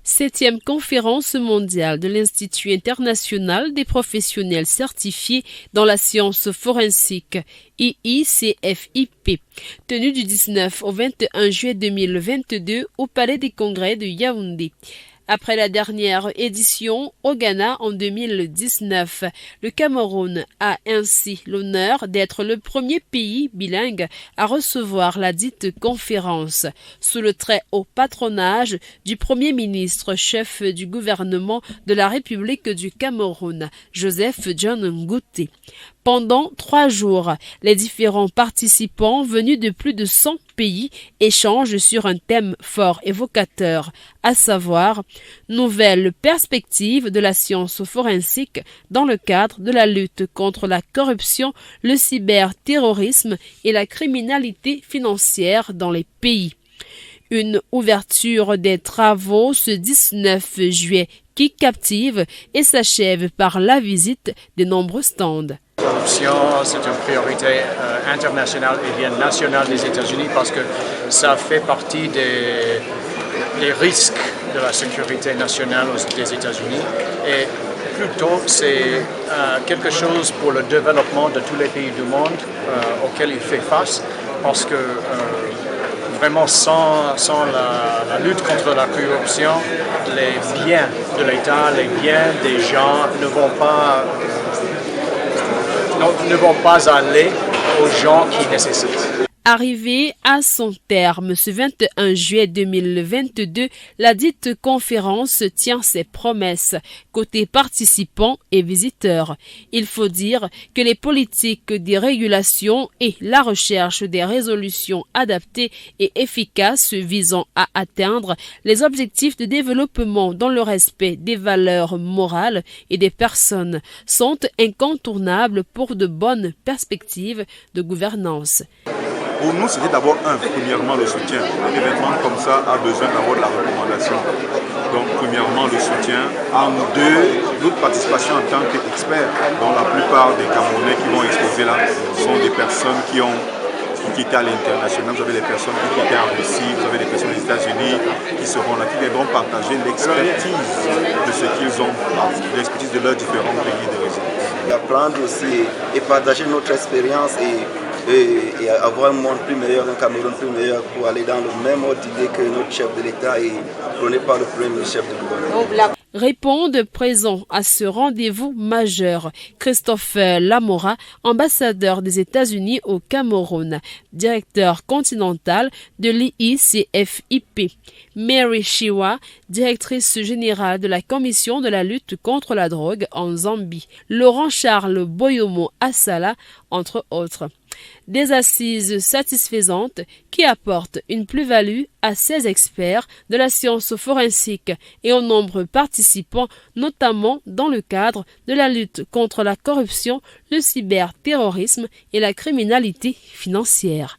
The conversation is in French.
7e conférence mondiale de l'Institut international des professionnels certifiés dans la science forensique, IICFIP, tenue du 19 au 21 juillet 2022 au Palais des Congrès de Yaoundé. Après la dernière édition au Ghana en 2019, le Cameroun a ainsi l'honneur d'être le premier pays bilingue à recevoir la dite conférence, sous le très haut patronage du Premier ministre chef du gouvernement de la République du Cameroun, Joseph John Ngouté. Pendant 3 jours, les différents participants venus de plus de 100 pays échangent sur un thème fort évocateur, à savoir « Nouvelles perspectives de la science forensique dans le cadre de la lutte contre la corruption, le cyberterrorisme et la criminalité financière dans les pays ». Une ouverture des travaux ce 19 juillet qui captive et s'achève par la visite de nombreux stands. La corruption, c'est une priorité internationale et bien nationale des États-Unis parce que ça fait partie des risques de la sécurité nationale des États-Unis et plutôt c'est quelque chose pour le développement de tous les pays du monde auxquels il fait face parce que vraiment sans la lutte contre la corruption, les biens de l'État, les biens des gens ne vont pas aller aux gens qui nécessitent. Arrivé à son terme ce 21 juillet 2022, la dite conférence tient ses promesses côté participants et visiteurs. Il faut dire que les politiques des régulations et la recherche des résolutions adaptées et efficaces visant à atteindre les objectifs de développement dans le respect des valeurs morales et des personnes sont incontournables pour de bonnes perspectives de gouvernance. Pour nous, c'était d'abord premièrement le soutien. Un événement comme ça a besoin d'avoir de la recommandation. Donc, premièrement, le soutien. En deux, notre participation en tant qu'experts, dont la plupart des Camerounais qui vont exposer là sont des personnes qui étaient à l'international. Vous avez des personnes qui étaient en Russie, vous avez des personnes des États-Unis qui seront là, qui viendront partager l'expertise de ce qu'ils ont, l'expertise de leurs différents pays de résidence. Apprendre aussi et partager notre expérience et avoir un monde plus meilleur, un Cameroun plus meilleur pour aller dans le même ordre d'idée que notre chef de l'État et prôné par le premier chef de gouvernement. Répondent présents à ce rendez-vous majeur Christopher Lamora, ambassadeur des États-Unis au Cameroun, directeur continental de l'IICFIP, Mary Chiwa, directrice générale de la Commission de la lutte contre la drogue en Zambie, Laurent Charles Boyomo Assala, entre autres. Des assises satisfaisantes qui apportent une plus-value à ces experts de la science forensique et aux nombreux participants, notamment dans le cadre de la lutte contre la corruption, le cyberterrorisme et la criminalité financière.